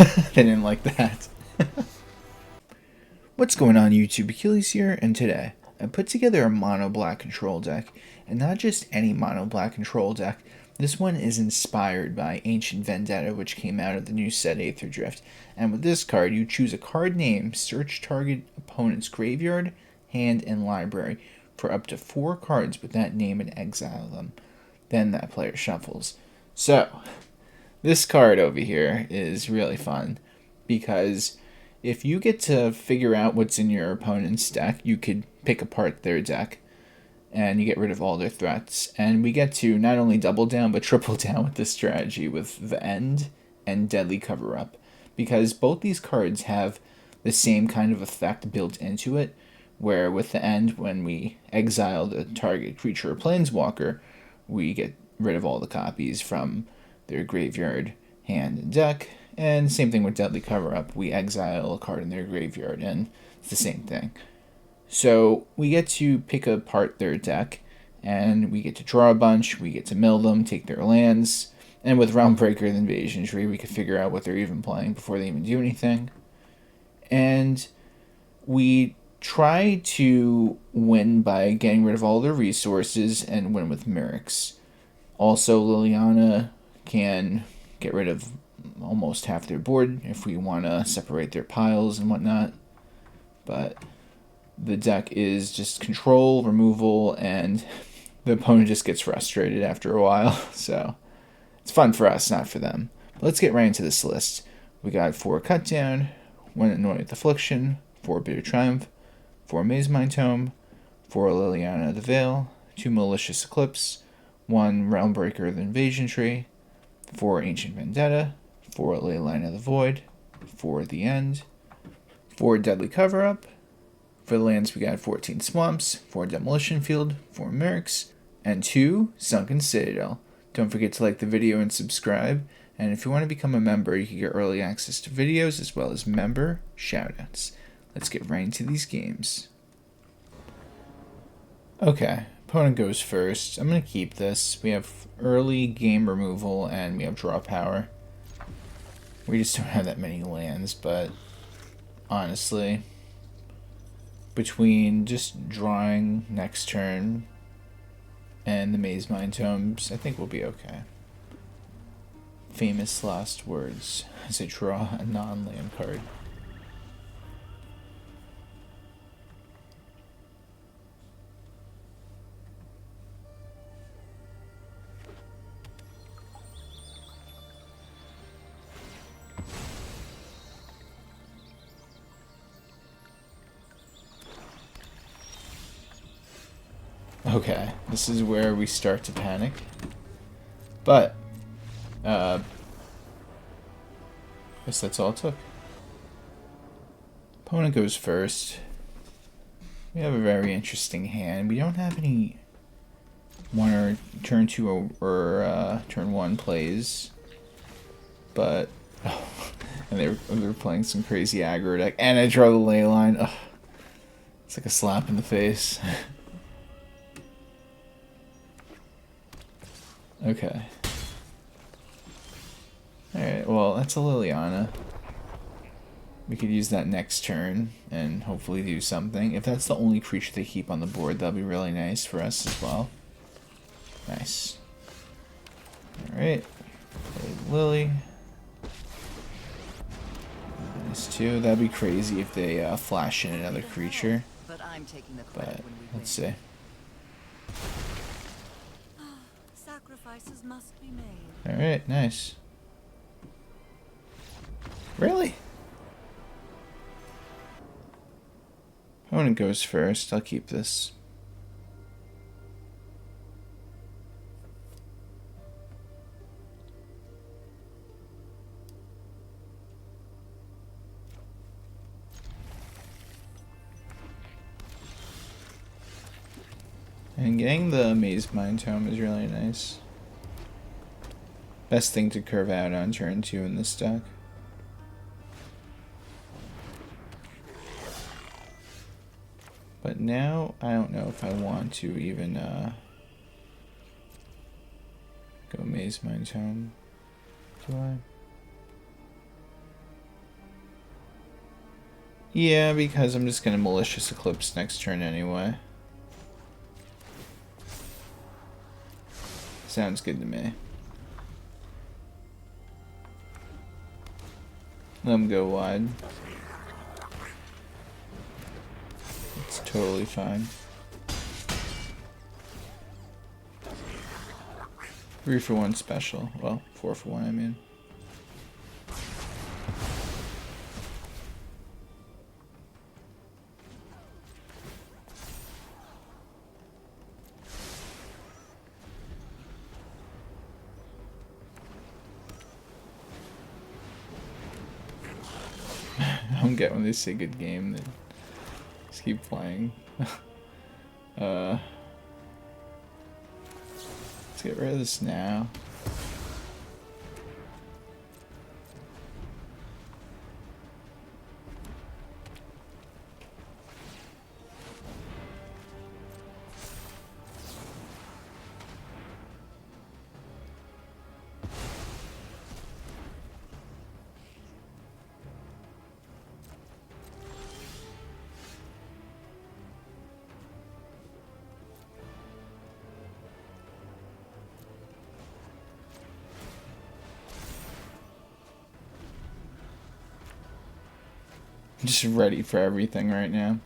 They didn't like that. What's going on YouTube? Achilles here, and today I put together a mono black control deck, and not just any mono black control deck. This one is inspired by Ancient Vendetta, which came out of the new set Aetherdrift. And with this card, you choose a card name, search target opponent's graveyard, hand, and library for up to 4 cards with that name and exile them. Then that player shuffles. So, this card over here is really fun because if you get to figure out what's in your opponent's deck, you could pick apart their deck and you get rid of all their threats. And we get to not only double down but triple down with this strategy with the End and Deadly Cover Up, because both these cards have the same kind of effect built into it, where with the End, when we exile the target creature or planeswalker, we get rid of all the copies from their graveyard, hand, and deck. And same thing with Deadly Cover Up. We exile a card in their graveyard, and it's the same thing. So we get to pick apart their deck, and we get to draw a bunch, we get to mill them, take their lands, and with Realmbreaker the Invasion Tree, we can figure out what they're even playing before they even do anything. And we try to win by getting rid of all their resources and win with Mirrex. Also, Liliana can get rid of almost half their board if we want to separate their piles and whatnot. But the deck is just control, removal, and the opponent just gets frustrated after a while. So it's fun for us, not for them. But let's get right into this list. We got 4 Cut Down, 1 Anoint Affliction, 4 Bitter Triumph, 4 Mazemind Tome, 4 Liliana the Veil, 2 Malicious Eclipse, 1 Realmbreaker the Invasion Tree, 4 Ancient Vendetta, 4 Leyline of the Void, 4 The End, 4 Deadly Cover Up. For the lands, we got 14 Swamps, 4 Demolition Field, 4 Mirrex, and 2 Sunken Citadel. Don't forget to like the video and subscribe. And if you want to become a member, you can get early access to videos as well as member shoutouts. Let's get right into these games. Okay, opponent goes first. I'm going to keep this. We have early game removal and we have draw power. We just don't have that many lands, but honestly, between just drawing next turn and the Mazemind Tomes, I think we'll be okay. Famous last words as I draw a non-land card. Okay, this is where we start to panic. But, guess that's all it took. Opponent goes first. We have a very interesting hand. We don't have any turn 2 or turn 1 plays. But, and they were playing some crazy aggro deck. And I draw the Leyline. Ugh, it's like a slap in the face. Okay. Alright, well, that's a Liliana. We could use that next turn and hopefully do something. If that's the only creature they keep on the board, that'll be really nice for us as well. Nice. Alright. Play Lily. Nice too. That'd be crazy if they flash in another creature. But let's see. Must be made. Alright, nice. Really? Opponent goes first. I'll keep this. And getting the Mazemind Tome is really nice. Best thing to curve out on turn 2 in this deck. But now, I don't know if I want to even go Mazemind Tome. Do I? Yeah, because I'm just gonna Malicious Eclipse next turn anyway. Sounds good to me. Let him go wide. It's totally fine. 3 for 1 special. Well, 4 for 1, I mean. I don't get when they say good game, they just keep playing. Let's get rid of this now. I'm just ready for everything right now.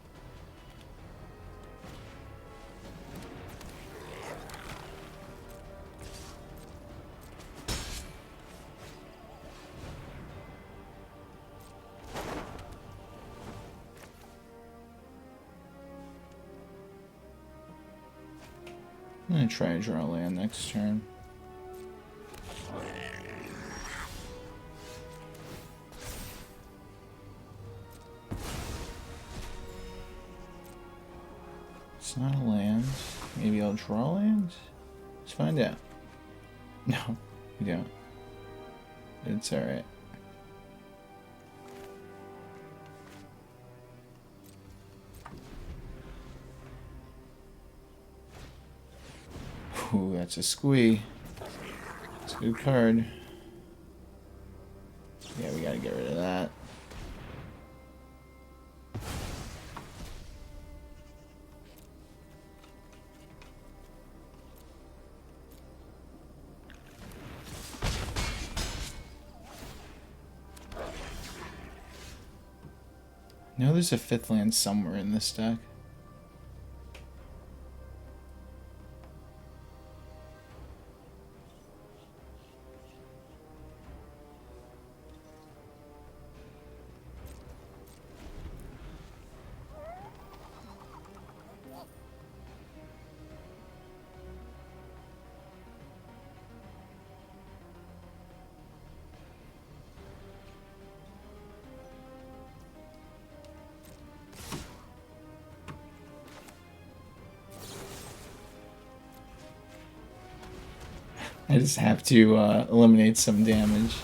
I'm gonna try to draw a land next turn. It's not a land. Maybe I'll draw land? Let's find out. No, we don't. It's alright. Ooh, that's a squee. It's a good card. Yeah, we gotta get rid of that. I know there's a 5th land somewhere in this deck. I just have to eliminate some damage.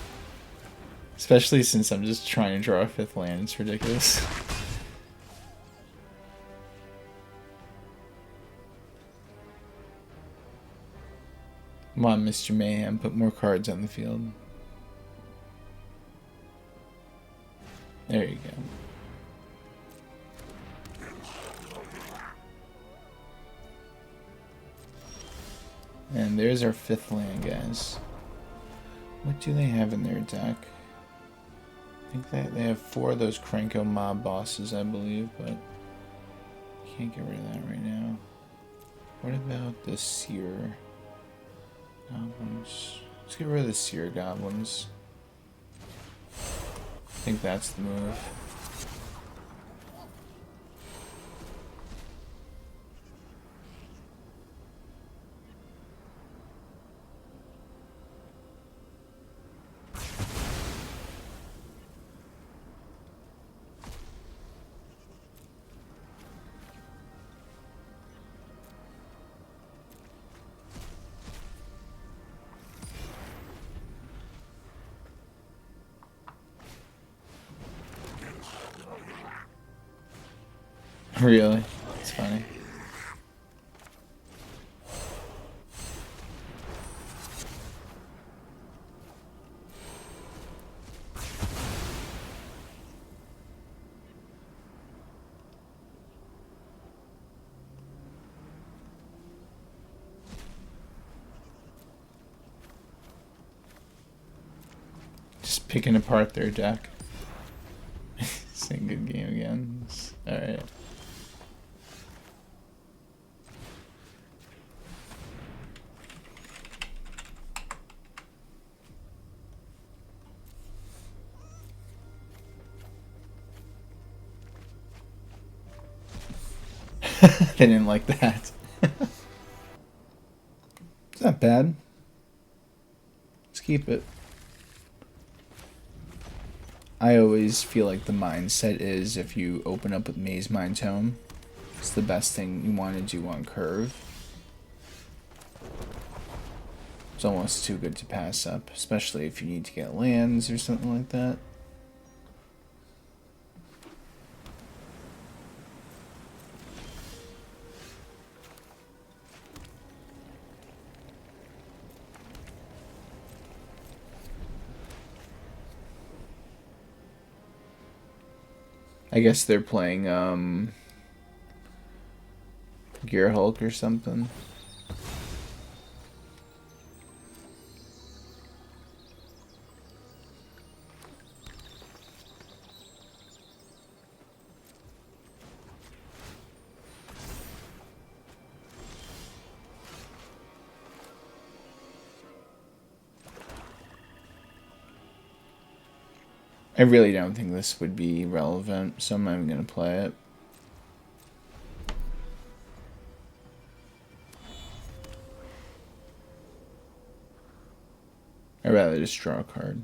Especially since I'm just trying to draw a 5th land. It's ridiculous. Come on, Mr. Mayhem. Put more cards on the field. There you go. And there's our 5th land, guys. What do they have in their deck? I think they have 4 of those Krenko mob bosses, I believe, but can't get rid of that right now. What about the Seer Goblins? Let's get rid of the Seer Goblins. I think that's the move. Really? It's funny. Just picking apart their deck. Saying good game again. Alright. They didn't like that. It's not bad. Let's keep it. I always feel like the mindset is if you open up with Mazemind Tome, it's the best thing you want to do on curve. It's almost too good to pass up, especially if you need to get lands or something like that. I guess they're playing Gear Hulk or something. I really don't think this would be relevant, so I'm not even going to play it. I'd rather just draw a card.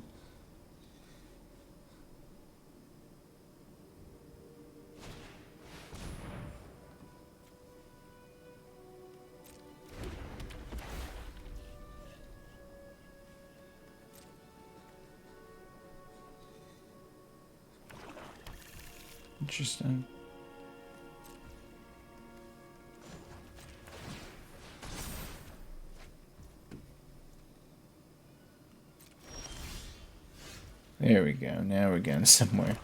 Interesting. There we go. Now we're getting somewhere.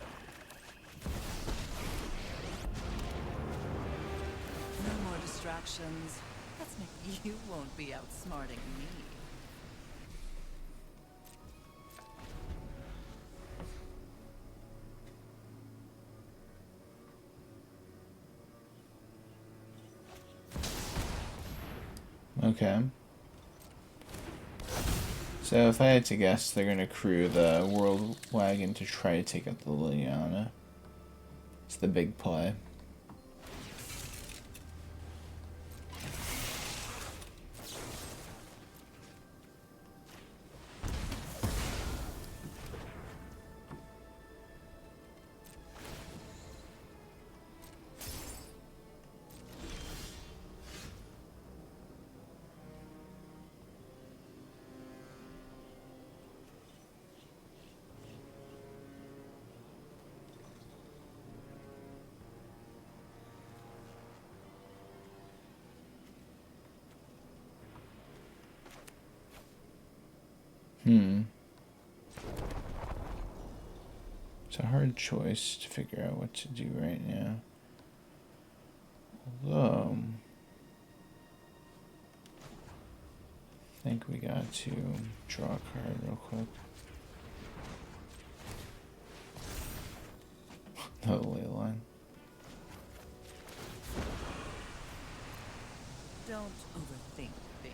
No more distractions. That's mean you won't be outsmarting me. Okay. So if I had to guess, they're going to crew the World Wagon to try to take out the Liliana. It's the big play. It's a hard choice to figure out what to do right now. Although, I think we got to draw a card real quick. The Leyline. Don't overthink things.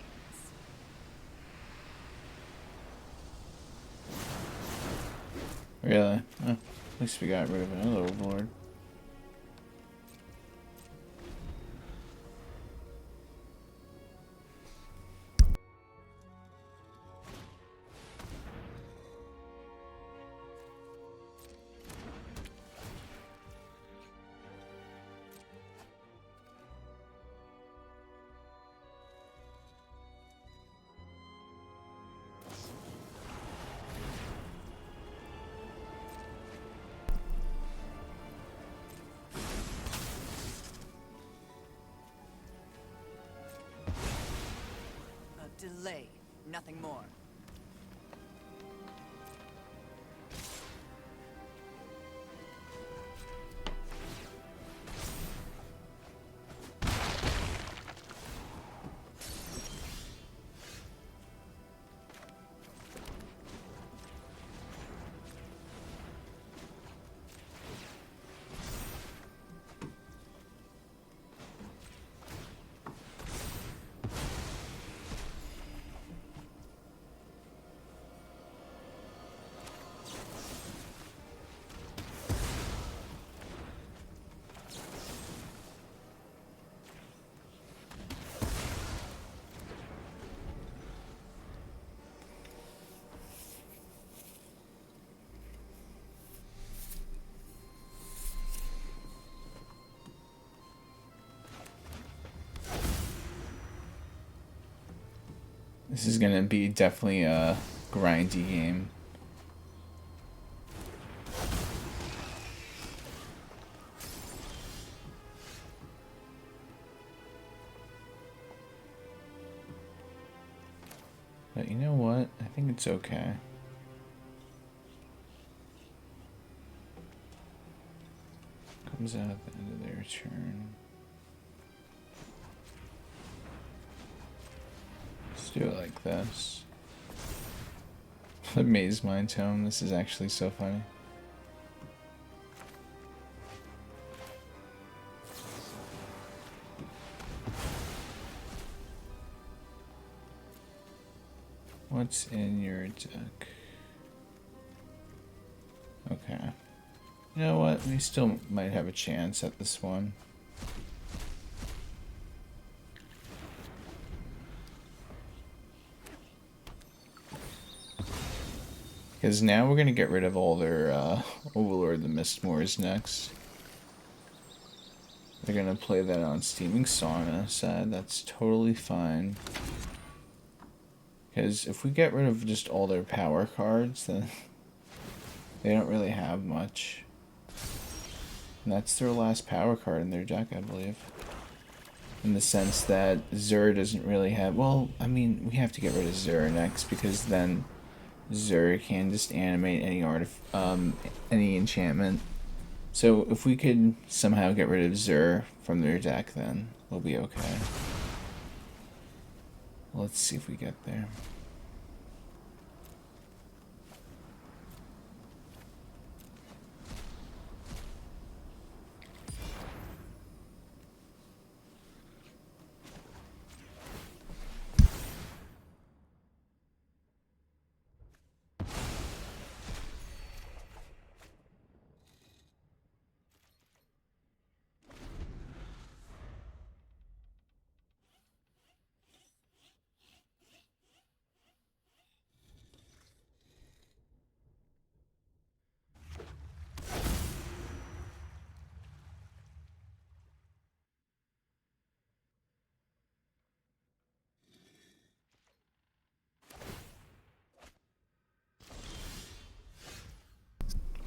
Really? Oh, at least we got rid of another overlord. Delay, nothing more. This is gonna be definitely a grindy game. But you know what? I think it's okay. Comes out at the end of their turn. Let's do it like this. The Mazemind Tome. This is actually so funny. What's in your deck? Okay. You know what? We still might have a chance at this one. Because now we're going to get rid of all their Overlord the Mistmoors next. They're going to play that on Steaming Sauna side. That's totally fine. Because if we get rid of just all their power cards, then they don't really have much. And that's their last power card in their deck, I believe. In the sense that Zur doesn't really have... Well, I mean, we have to get rid of Zur next, because then Zur can just animate any enchantment. So if we could somehow get rid of Zur from their deck, then we'll be okay. Let's see if we get there.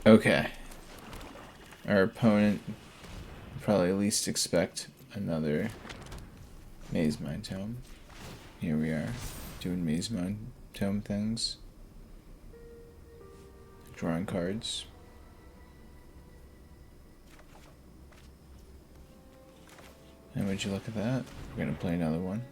Okay. Our opponent probably at least expect another Mazemind Tome. Here we are, doing Mazemind Tome things. Drawing cards. And would you look at that? We're gonna play another one.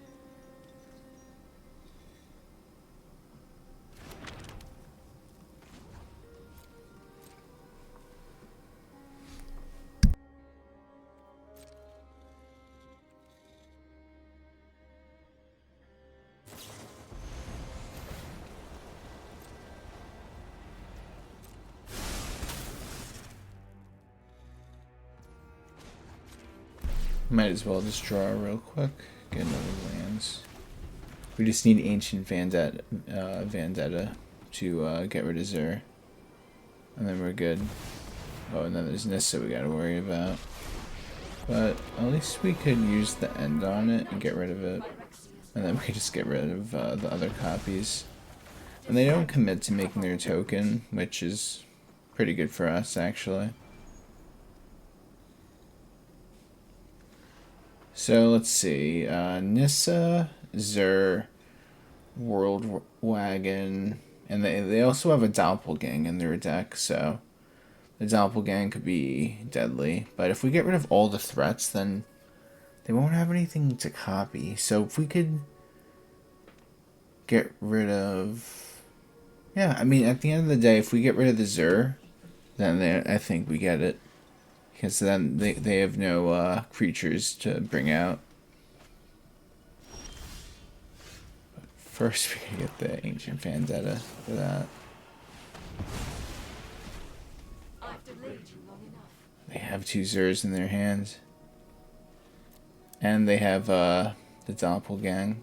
Might as well just draw real quick. Get another lands. We just need Ancient Vendetta to get rid of Zur. And then we're good. Oh, and then there's Nissa we gotta worry about. But at least we could use the end on it and get rid of it. And then we could just get rid of the other copies. And they don't commit to making their token, which is pretty good for us, actually. So let's see, Nissa, Zur, World Wagon, and they also have a Doppelgang in their deck, so the Doppelgang could be deadly. But if we get rid of all the threats, then they won't have anything to copy. So if we could get rid of... Yeah, I mean, at the end of the day, if we get rid of the Zur, then I think we get it. Because then they have no creatures to bring out. But first we gotta get the Ancient Vendetta for that. They have 2 Zurs in their hands. And they have the Doppelgang.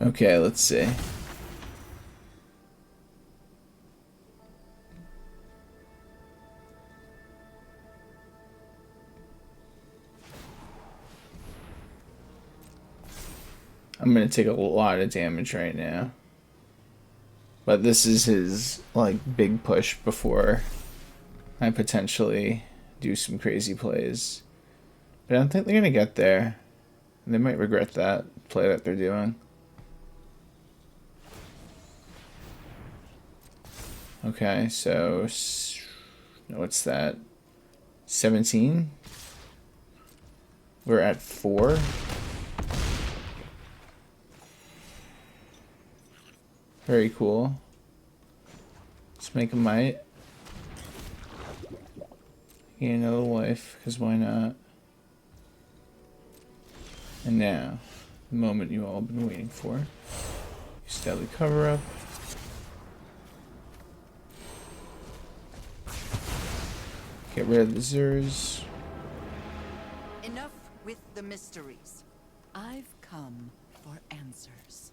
Okay, let's see. I'm gonna take a lot of damage right now. But this is his, like, big push before I potentially do some crazy plays. But I don't think they're gonna get there. They might regret that play that they're doing. Okay, so what's that? 17? We're at 4. Very cool. Let's make a might. Gain another life, because why not? And now, the moment you all have been waiting for. Steadily cover up. Get rid of the Zers. Enough with the mysteries. I've come for answers.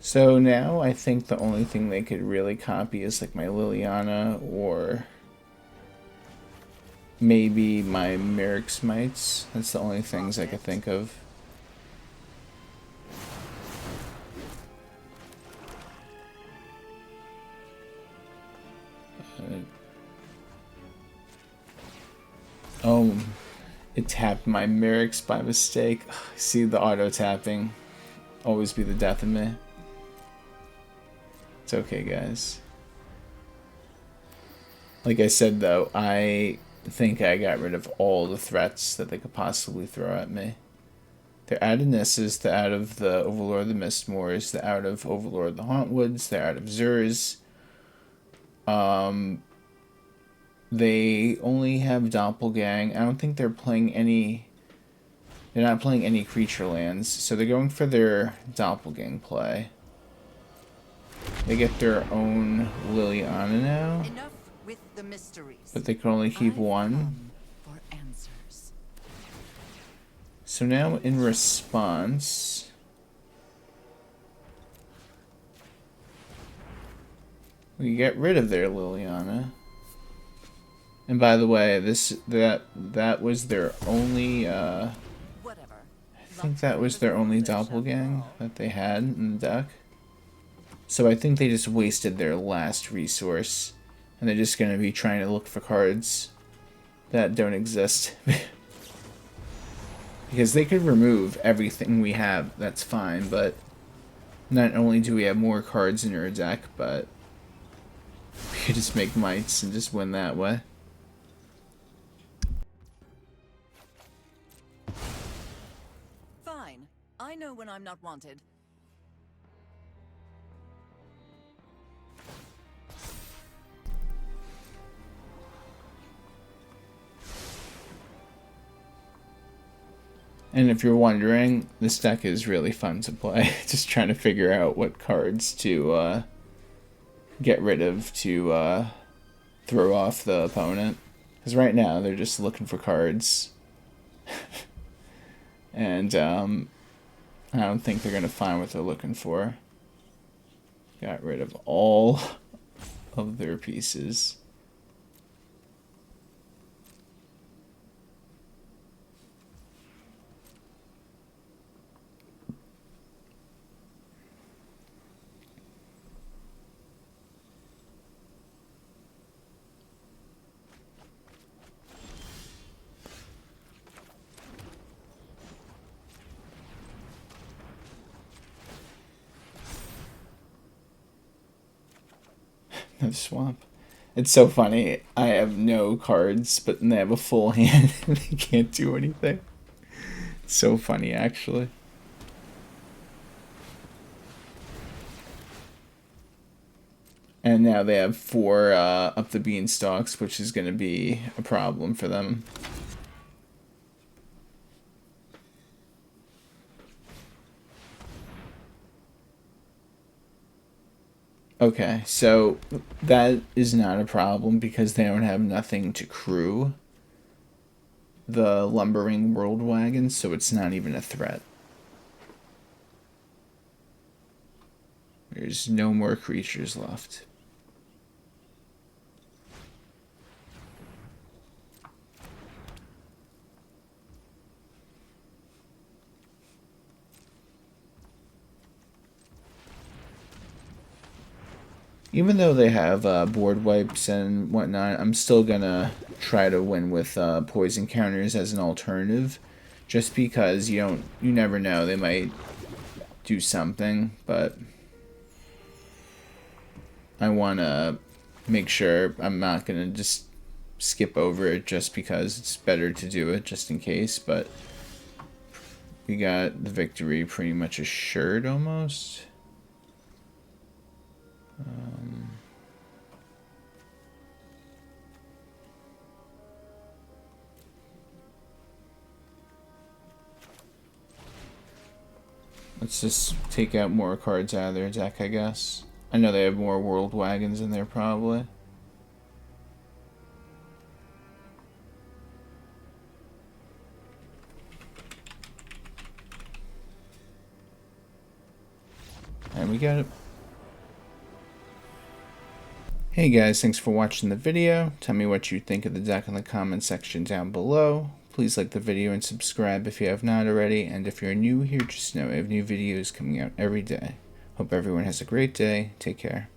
So now I think the only thing they could really copy is like my Liliana or maybe my Mirrex mites. That's the only things I could think of. Oh, it tapped my Mirrex by mistake. See the auto tapping. Always be the death of me. It's okay, guys. Like I said, though, I think I got rid of all the threats that they could possibly throw at me. They're out of Nisses, they're out of the Overlord of the Mistmoors, they're out of Overlord of the Hauntwoods, they're out of Zers. They only have Doppelgang. I don't think they're playing any... They're not playing any creature lands, so they're going for their Doppelgang play. They get their own Liliana now. Enough with the mysteries. But they can only keep one. For answers. So now in response, we get rid of their Liliana. And by the way, that was their only Whatever. I think that was their only Doppelgang that they had in the deck. So I think they just wasted their last resource. And they're just going to be trying to look for cards that don't exist. Because they could remove everything we have, that's fine, but not only do we have more cards in our deck, but we could just make mites and just win that way. Fine. I know when I'm not wanted. And if you're wondering, this deck is really fun to play. Just trying to figure out what cards to get rid of to throw off the opponent. Because right now, they're just looking for cards. And I don't think they're going to find what they're looking for. Got rid of all of their pieces. Another swamp. It's so funny. I have no cards, but they have a full hand and they can't do anything. It's so funny, actually. And now they have 4 up the beanstalks, which is going to be a problem for them. Okay, so that is not a problem because they don't have nothing to crew. the lumbering world wagons, so it's not even a threat. There's no more creatures left. Even though they have board wipes and whatnot, I'm still gonna try to win with poison counters as an alternative, just because you never know, they might do something, but I want to make sure I'm not gonna just skip over it just because it's better to do it just in case. But we got the victory pretty much assured almost. Let's just take out more cards out of their deck, I guess. I know they have more world wagons in there, probably. And we got it. Hey guys, thanks for watching the video. Tell me what you think of the deck in the comment section down below. Please like the video and subscribe if you have not already. And if you're new here, just know I have new videos coming out every day. Hope everyone has a great day. Take care.